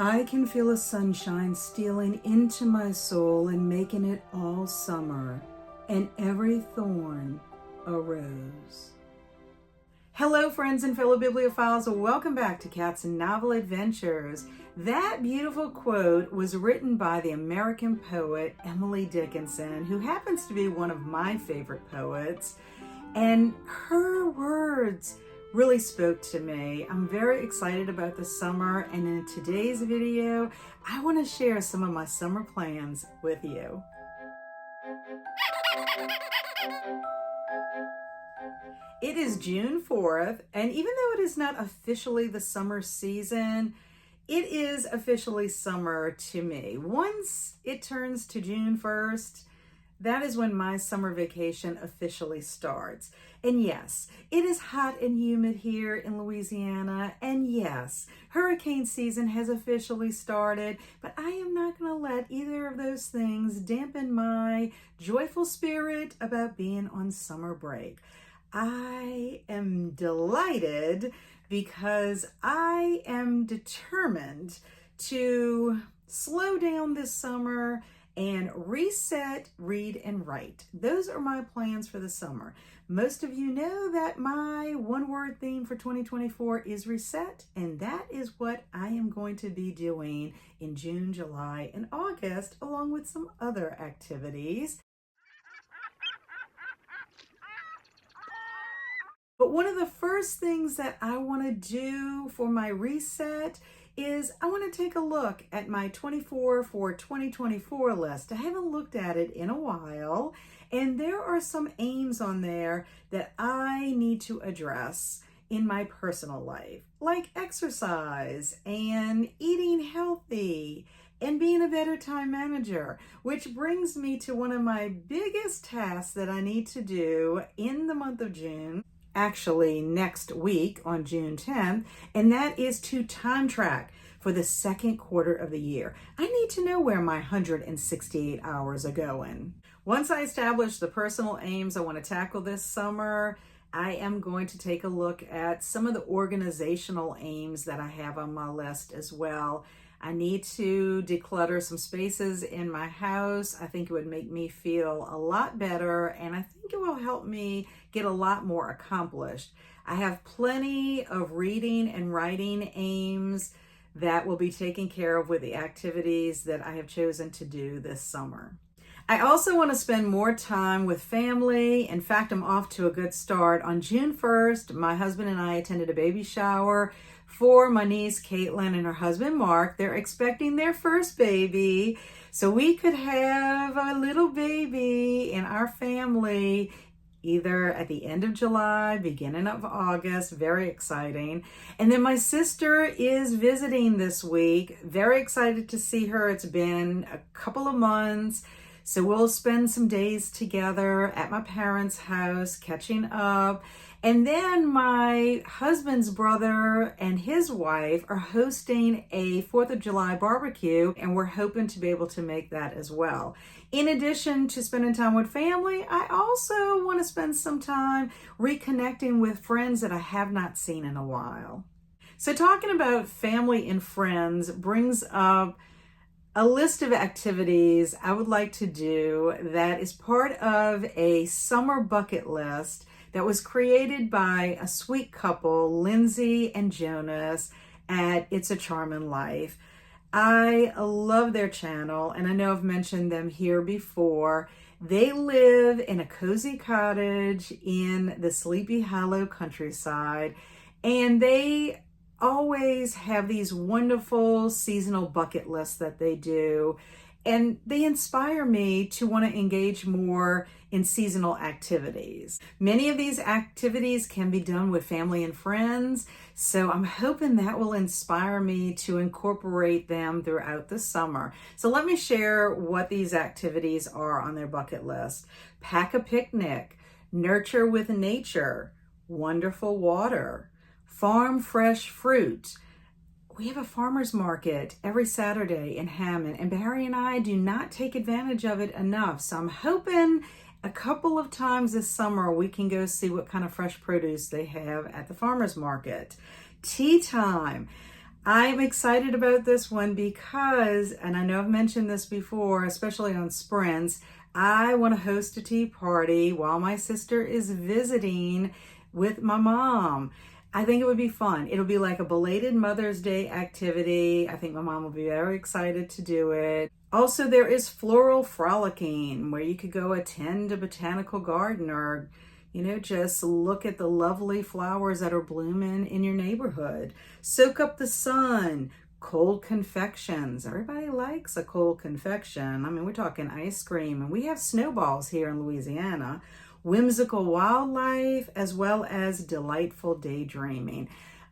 I can feel a sunshine stealing into my soul and making it all summer, and every thorn a rose. Hello, friends and fellow bibliophiles. Welcome back to Cats and Novel Adventures. That beautiful quote was written by the American poet Emily Dickinson, who happens to be one of my favorite poets, and her words really spoke to me. I'm very excited about the summer, and in today's video, I want to share some of my summer plans with you. It is June 4th, and even though it is not officially the summer season, it is officially summer to me. Once it turns to June 1st, that is when my summer vacation officially starts. And yes, it is hot and humid here in Louisiana. And yes, hurricane season has officially started, but I am not going to let either of those things dampen my joyful spirit about being on summer break. I am delighted because I am determined to slow down this summer and reset, read, and write. Those are my plans for the summer. Most of you know that my one-word theme for 2024 is reset, and that is what I am going to be doing in June, July, and August, along with some other activities. But one of the first things that I want to do for my reset is I want to take a look at my 24 for 2024 list. I haven't looked at it in a while, and there are some aims on there that I need to address in my personal life, like exercise and eating healthy and being a better time manager, which brings me to one of my biggest tasks that I need to do in the month of June. Actually next week on June 10th, and that is to time track for the second quarter of the year. I need to know where my 168 hours are going. Once I establish the personal aims I want to tackle this summer, I am going to take a look at some of the organizational aims that I have on my list as well. I need to declutter some spaces in my house. I think it would make me feel a lot better, and I think it will help me get a lot more accomplished. I have plenty of reading and writing aims that will be taken care of with the activities that I have chosen to do this summer. I also want to spend more time with family. In fact, I'm off to a good start. On June 1st, my husband and I attended a baby shower for my niece Caitlin and her husband Mark. They're expecting their first baby, so we could have a little baby in our family either at the end of July, beginning of August. Very exciting. And then my sister is visiting this week. Very excited to see her. It's been a couple of months. So we'll spend some days together at my parents' house, catching up. And then my husband's brother and his wife are hosting a 4th of July barbecue, and we're hoping to be able to make that as well. In addition to spending time with family, I also want to spend some time reconnecting with friends that I have not seen in a while. So talking about family and friends brings up a list of activities I would like to do that is part of a summer bucket list that was created by a sweet couple, Lindsay and Jonas, at It's a Charmin' Life. I love their channel, and I know I've mentioned them here before. They live in a cozy cottage in the Sleepy Hollow countryside, and they always have these wonderful seasonal bucket lists that they do, and they inspire me to want to engage more in seasonal activities. Many of these activities can be done with family and friends, so I'm hoping that will inspire me to incorporate them throughout the summer. So let me share what these activities are on their bucket list. Pack a picnic, nurture with nature, wonderful water, farm fresh fruit. We have a farmer's market every Saturday in Hammond, and Barry and I do not take advantage of it enough. So I'm hoping a couple of times this summer we can go see what kind of fresh produce they have at the farmer's market. Tea time. I'm excited about this one because, and I know I've mentioned this before, especially on sprints, I want to host a tea party while my sister is visiting with my mom. I think it would be fun. It'll be like a belated Mother's Day activity. I think my mom will be very excited to do it. Also, there is floral frolicking where you could go attend a botanical garden or just look at the lovely flowers that are blooming in your neighborhood. Soak up the sun. Cold confections. Everybody likes a cold confection. I mean, we're talking ice cream, and we have snowballs here in Louisiana. Whimsical wildlife, as well as delightful daydreaming.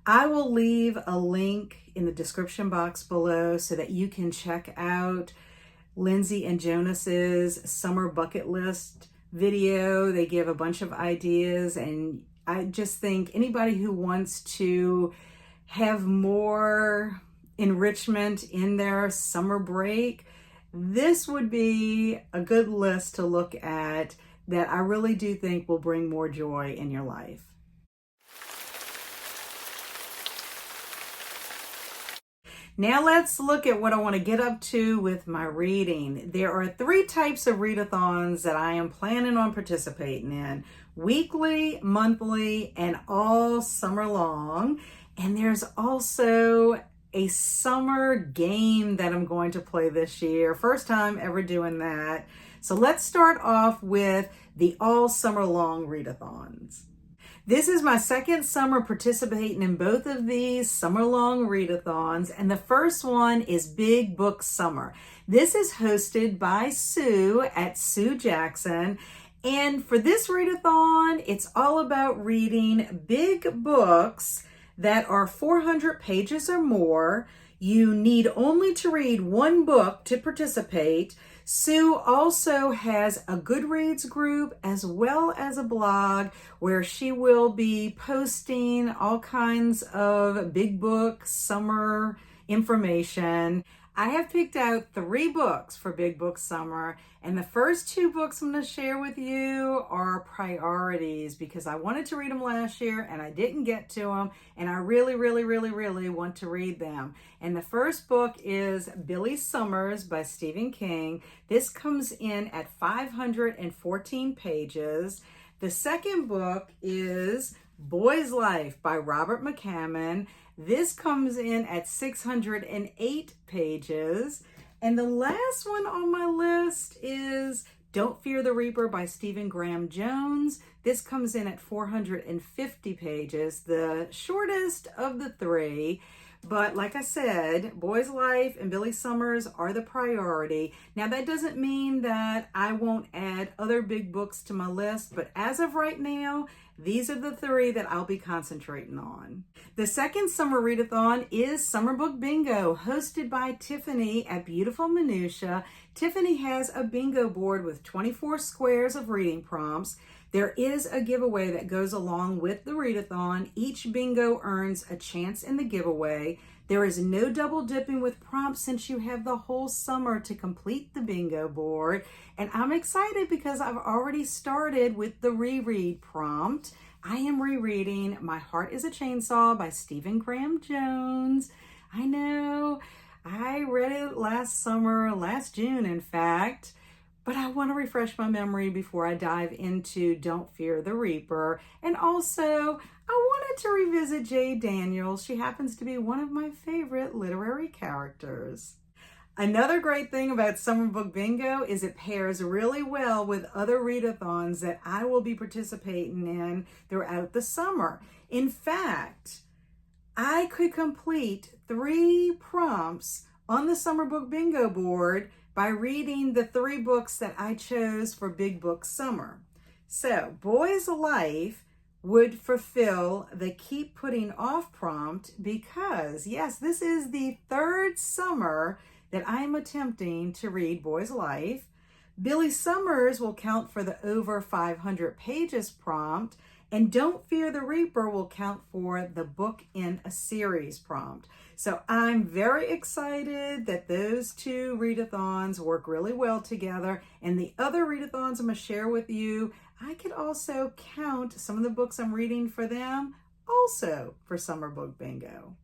I will leave a link in the description box below so that you can check out Lindsay and Jonas's summer bucket list video. They give a bunch of ideas, and I just think anybody who wants to have more enrichment in their summer break, this would be a good list to look at that I really do think will bring more joy in your life. Now let's look at what I want to get up to with my reading. There are 3 types of readathons that I am planning on participating in: weekly, monthly, and all summer long. And there's also a summer game that I'm going to play this year. First time ever doing that. So let's start off with the all summer long readathons. This is my second summer participating in both of these summer long readathons, and the first one is Big Book Summer. This is hosted by Sue at Sue Jackson, and for this readathon, it's all about reading big books that are 400 pages or more. You need only to read 1 book to participate. Sue also has a Goodreads group as well as a blog where she will be posting all kinds of big book summer information. I have picked out 3 books for Big Book Summer, and the first 2 books I'm going to share with you are priorities because I wanted to read them last year and I didn't get to them, and I really want to read them. And the first book is Billy Summers by Stephen King. This comes in at 514 pages. The second book is Boy's Life by Robert McCammon. This comes in at 608 pages. And the last one on my list is Don't Fear the Reaper by Stephen Graham Jones. This comes in at 450 pages, the shortest of the 3. But like I said, Boy's Life and Billy Summers are the priority. Now that doesn't mean that I won't add other big books to my list, but as of right now, these are the 3 that I'll be concentrating on. The second summer readathon is Summer Book Bingo, hosted by Tiffany at Beautiful Minutia. Tiffany has a bingo board with 24 squares of reading prompts. There is a giveaway that goes along with the readathon. Each bingo earns a chance in the giveaway. There is no double dipping with prompts since you have the whole summer to complete the bingo board. And I'm excited because I've already started with the reread prompt. I am rereading My Heart is a Chainsaw by Stephen Graham Jones. I know, I read it last summer, last June in fact, but I want to refresh my memory before I dive into Don't Fear the Reaper. And also, I wanted to revisit J. Daniels. She happens to be one of my favorite literary characters. Another great thing about Summer Book Bingo is it pairs really well with other readathons that I will be participating in throughout the summer. In fact, I could complete 3 prompts on the Summer Book Bingo board by reading the 3 books that I chose for Big Book Summer. So, Boy's Life would fulfill the keep putting off prompt because, yes, this is the 3rd summer that I am attempting to read Boy's Life. Billy Summers will count for the over 500 pages prompt, and Don't Fear the Reaper will count for the book in a series prompt. So I'm very excited that those 2 readathons work really well together, and the other readathons I'm going to share with you, I could also count some of the books I'm reading for them also for Summer Book Bingo.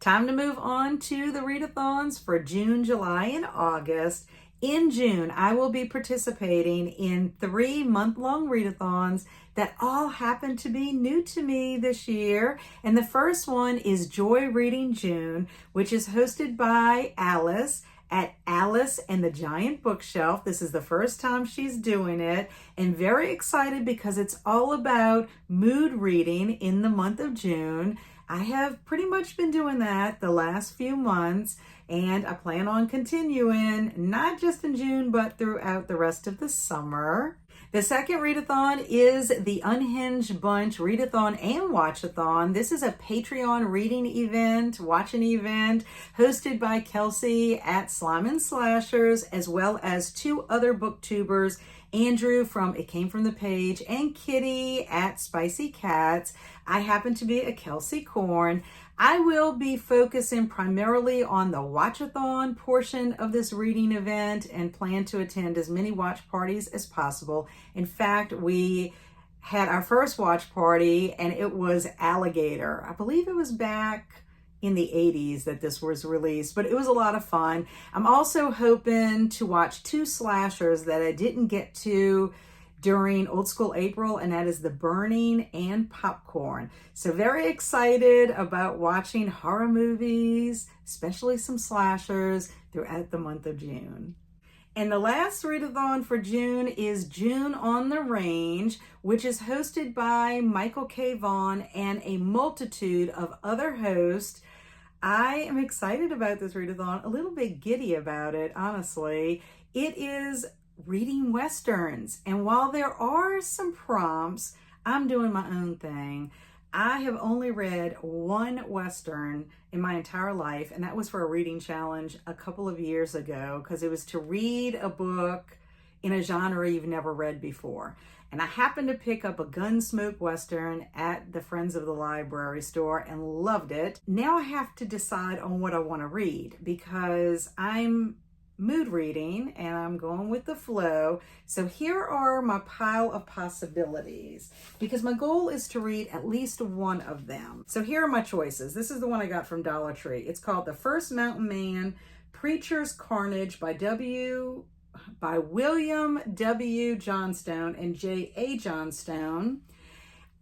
Time to move on to the readathons for June, July, and August. In June, I will be participating in 3 month-long readathons that all happen to be new to me this year. And the first one is Joyreading June, which is hosted by Alice at Alice and the Giant Bookshelf. This is the first time she's doing it, and very excited because it's all about mood reading in the month of June. I have pretty much been doing that the last few months, and I plan on continuing, not just in June, but throughout the rest of the summer. The second readathon is the Unhinged Bunch Readathon and Watchathon. This is a Patreon reading event, watching event, hosted by Kelsi at Slime and Slashers, as well as 2 other booktubers, Andrew from It Came From the Page and Kitty at Spicy Cats. I happen to be a Kelsi Corn. I will be focusing primarily on the watchathon portion of this reading event and plan to attend as many watch parties as possible. In fact, we had our first watch party and it was Alligator. I believe it was back in the 80s that this was released, but it was a lot of fun. I'm also hoping to watch 2 slashers that I didn't get to during Old School April, and that is The Burning and Popcorn. So very excited about watching horror movies, especially some slashers, throughout the month of June. And the last readathon for June is June on the Range, which is hosted by Michael K. Vaughn and a multitude of other hosts. I am excited about this readathon, a little bit giddy about it, honestly. It is reading Westerns, and while there are some prompts, I'm doing my own thing. I have only read 1 Western in my entire life, and that was for a reading challenge a couple of years ago, because it was to read a book in a genre you've never read before. And I happened to pick up a Gunsmoke Western at the Friends of the Library store and loved it. Now I have to decide on what I want to read, because I'm mood reading and I'm going with the flow. So here are my pile of possibilities, because my goal is to read at least 1 of them. So here are my choices. This is the one I got from Dollar Tree. It's called The First Mountain Man, Preacher's Carnage by William W. Johnstone and J.A. Johnstone.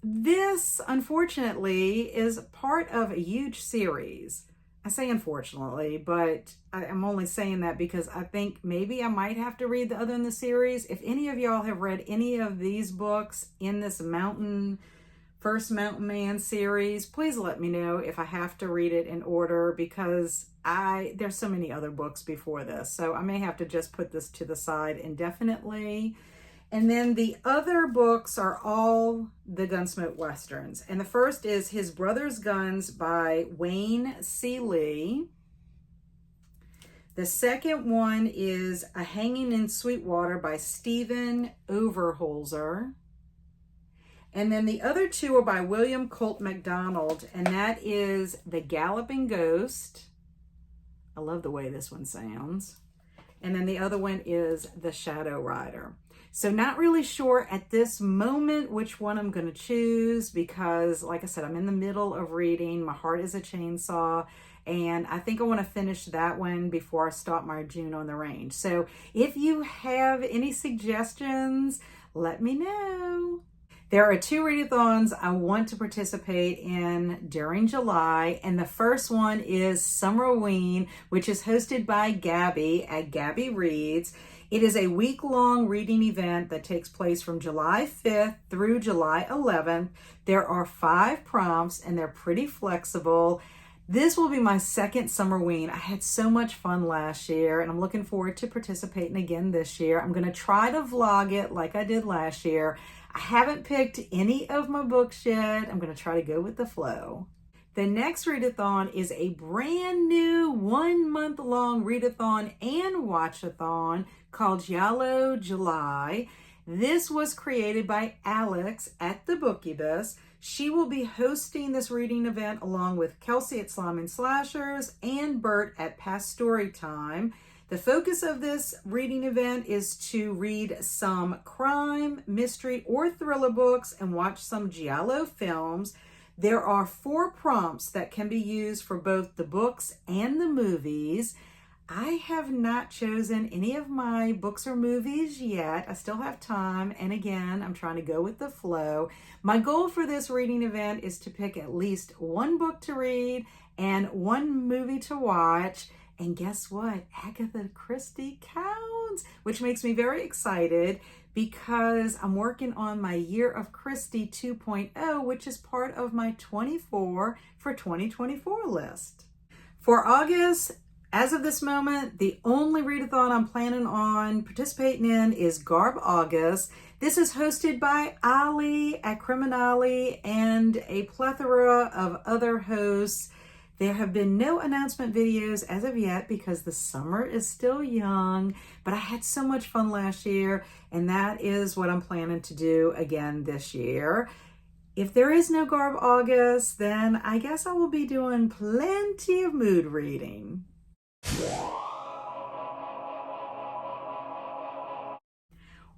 This, unfortunately, is part of a huge series. I say unfortunately, but I'm only saying that because I think maybe I might have to read the other in the series. If any of y'all have read any of these books in this First Mountain Man series, please let me know if I have to read it in order, because there's so many other books before this. So I may have to just put this to the side indefinitely. And then the other books are all the Gunsmoke Westerns. And the first is His Brother's Guns by Wayne C. Lee. The second one is A Hanging in Sweetwater by Stephen Overholser. And then the other 2 are by William Colt MacDonald, and that is The Galloping Ghost. I love the way this one sounds. And then the other one is The Shadow Rider. So not really sure at this moment which one I'm going to choose, because like I said, I'm in the middle of reading My Heart is a Chainsaw, and I think I want to finish that one before I start my June on the Range. So if you have any suggestions, let me know. There are 2 readathons I want to participate in during July, and the first one is Summerween, which is hosted by Gabby at Gabby Reads. It is a week-long reading event that takes place from July 5th through July 11th. There are 5 prompts, and they're pretty flexible. This will be my second Summerween. I had so much fun last year, and I'm looking forward to participating again this year. I'm going to try to vlog it like I did last year. I haven't picked any of my books yet. I'm going to try to go with the flow. The next readathon is a brand new 1-month-long readathon and watchathon called Giallo July. This was created by Alex at the Booklist. She will be hosting this reading event along with Kelsi at Slime and Slashers and Bert at Past Story Time. The focus of this reading event is to read some crime, mystery, or thriller books and watch some Giallo films. There are 4 prompts that can be used for both the books and the movies. I have not chosen any of my books or movies yet. I still have time. And again, I'm trying to go with the flow. My goal for this reading event is to pick at least 1 book to read and 1 movie to watch. And guess what? Agatha Christie counts, which makes me very excited because I'm working on my Year of Christie 2.0, which is part of my 24 for 2024 list. For August, as of this moment, the only readathon I'm planning on participating in is Garb August. This is hosted by Ali at Criminali and a plethora of other hosts. There have been no announcement videos as of yet because the summer is still young, but I had so much fun last year, and that is what I'm planning to do again this year. If there is no Garb August, then I guess I will be doing plenty of mood reading.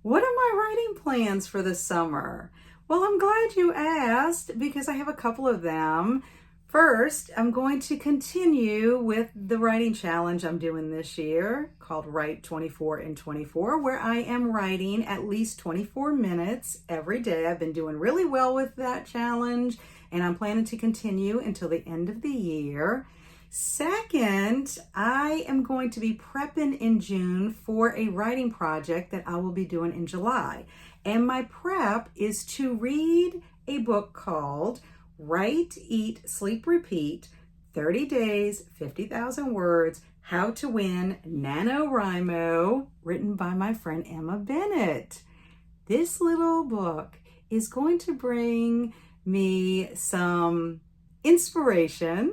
What are my writing plans for the summer? Well, I'm glad you asked because I have a couple of them. First, I'm going to continue with the writing challenge I'm doing this year called Write 24 in 24, where I am writing at least 24 minutes every day. I've been doing really well with that challenge, and I'm planning to continue until the end of the year. Second, I am going to be prepping in June for a writing project that I will be doing in July. And my prep is to read a book called Write, Eat, Sleep, Repeat, 30 Days, 50,000 Words, How to Win NaNoWriMo, written by my friend Emma Bennett. This little book is going to bring me some inspiration.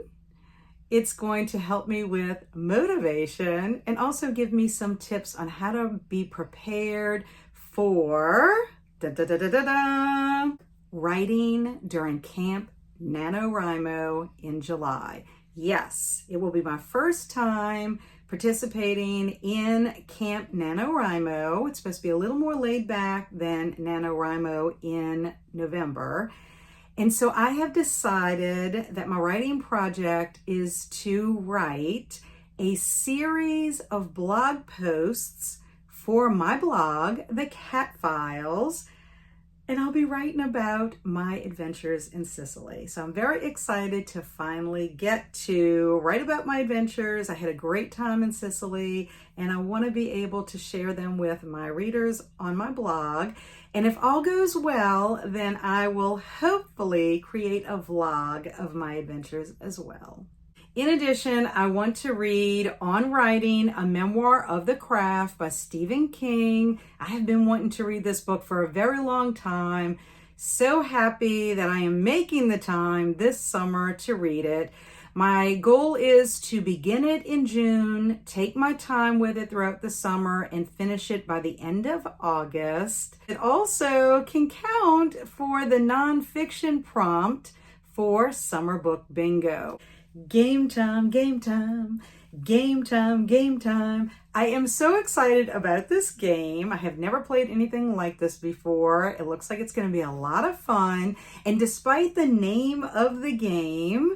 It's going to help me with motivation and also give me some tips on how to be prepared for writing during Camp NaNoWriMo in July. Yes, it will be my first time participating in Camp NaNoWriMo. It's supposed to be a little more laid back than NaNoWriMo in November. And so I have decided that my writing project is to write a series of blog posts for my blog, The Cat Files, and I'll be writing about my adventures in Sicily. So I'm very excited to finally get to write about my adventures. I had a great time in Sicily, and I want to be able to share them with my readers on my blog. And if all goes well, then I will hopefully create a vlog of my adventures as well. In addition, I want to read On Writing, a Memoir of the Craft by Stephen King. I have been wanting to read this book for a very long time. So happy that I am making the time this summer to read it. My goal is to begin it in June, take my time with it throughout the summer, and finish it by the end of August. It also can count for the nonfiction prompt for Summer Book Bingo. Game time, game time, game time, game time. I am so excited about this game. I have never played anything like this before. It looks like it's going to be a lot of fun. And despite the name of the game,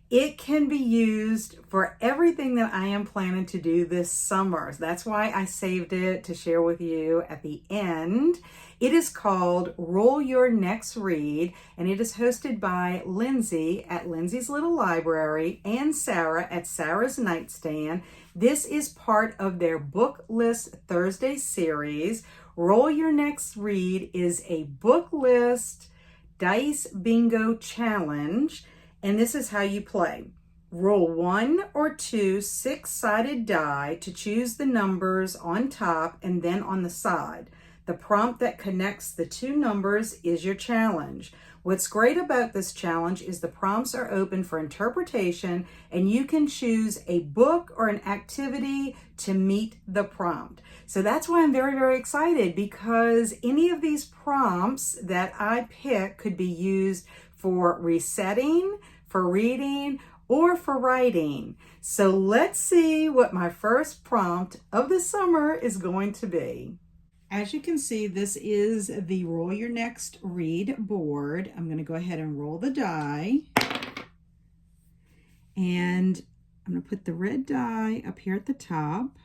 it can be used for everything that I am planning to do this summer. So that's why I saved it to share with you at the end. It is called Roll Your Next Read, and it is hosted by Lindsay at Lindsay's Little Library and Sarah at Sarah's Nightstand. This is part of their Booklist Thursday series. Roll Your Next Read is a Booklist dice bingo challenge, and this is how you play. Roll 1 or 2 6-sided die to choose the numbers on top and then on the side. The prompt that connects the 2 numbers is your challenge. What's great about this challenge is the prompts are open for interpretation, and you can choose a book or an activity to meet the prompt. So that's why I'm very, very excited, because any of these prompts that I pick could be used for resetting, for reading, or for writing. So let's see what my first prompt of the summer is going to be. As you can see, this is the Roll Your Next Read board. I'm going to go ahead and roll the die. And I'm going to put the red die up here at the top.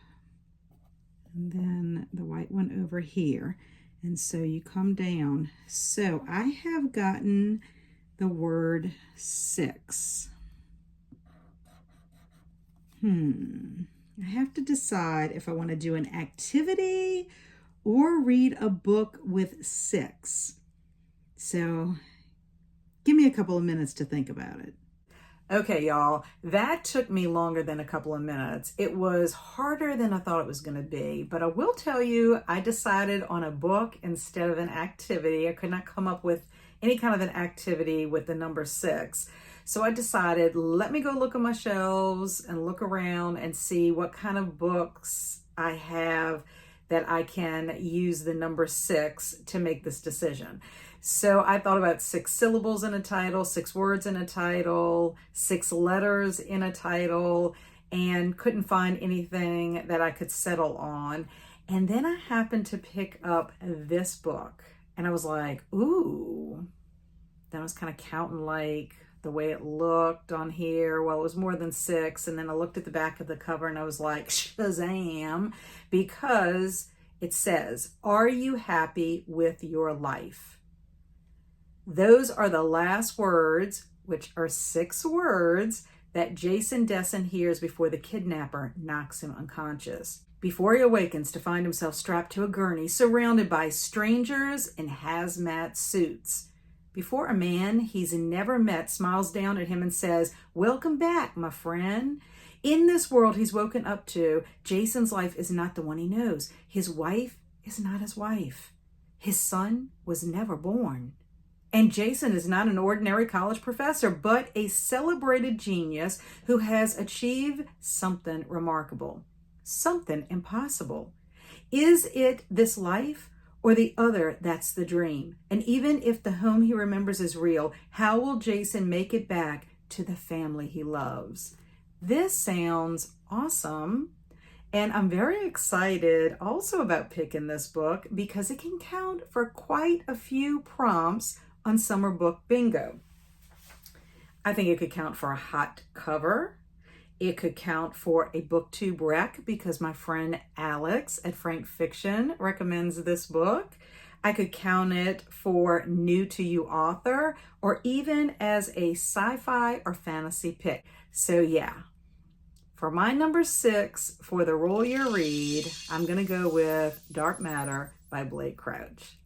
And then the white one over here. And so you come down. So I have gotten the word 6. I have to decide if I want to do an activity or read a book with 6. So give me a couple of minutes to think about it. Okay, y'all, that took me longer than a couple of minutes. It was harder than I thought it was going to be, but I will tell you, I decided on a book instead of an activity. I could not come up with any kind of an activity with the number 6. So I decided, let me go look on my shelves and look around and see what kind of books I have that I can use the number 6 to make this decision. So I thought about 6 syllables in a title, 6 words in a title, 6 letters in a title, and couldn't find anything that I could settle on. And then I happened to pick up this book and I was like, ooh. Then I was kind of counting like the way it looked on here. Well, it was more than 6. And then I looked at the back of the cover and I was like, Shazam, because it says, are you happy with your life? Those are the last words, which are 6 words, that Jason Desson hears before the kidnapper knocks him unconscious. Before he awakens to find himself strapped to a gurney, surrounded by strangers in hazmat suits. Before a man he's never met smiles down at him and says, welcome back, my friend. In this world he's woken up to, Jason's life is not the one he knows. His wife is not his wife. His son was never born. And Jason is not an ordinary college professor, but a celebrated genius who has achieved something remarkable, something impossible. Is it this life or the other that's the dream? And even if the home he remembers is real, how will Jason make it back to the family he loves? This sounds awesome. And I'm very excited also about picking this book because it can count for quite a few prompts on Summer Book Bingo. I think it could count for a hot cover. It could count for a booktube rec because my friend Alex at Frank Fiction recommends this book. I could count it for new to you author or even as a sci-fi or fantasy pick. So yeah, for my number 6 for the Roll Your Read, I'm gonna go with Dark Matter by Blake Crouch.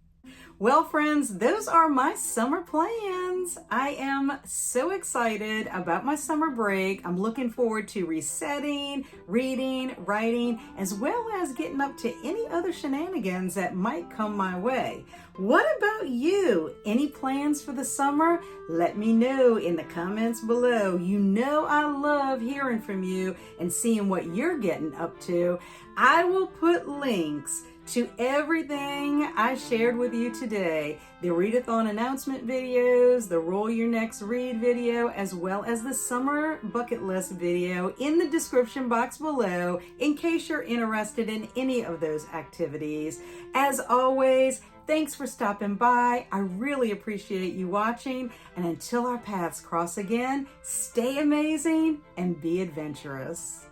Well, friends, those are my summer plans. I am so excited about my summer break. I'm looking forward to resetting, reading, writing, as well as getting up to any other shenanigans that might come my way. What about you? Any plans for the summer? Let me know in the comments below. You know I love hearing from you and seeing what you're getting up to. I will put links to everything I shared with you today, the readathon announcement videos, the Roll Your Next Read video, as well as the summer bucket list video in the description box below in case you're interested in any of those activities. As always, thanks for stopping by. I really appreciate you watching. And until our paths cross again, stay amazing and be adventurous.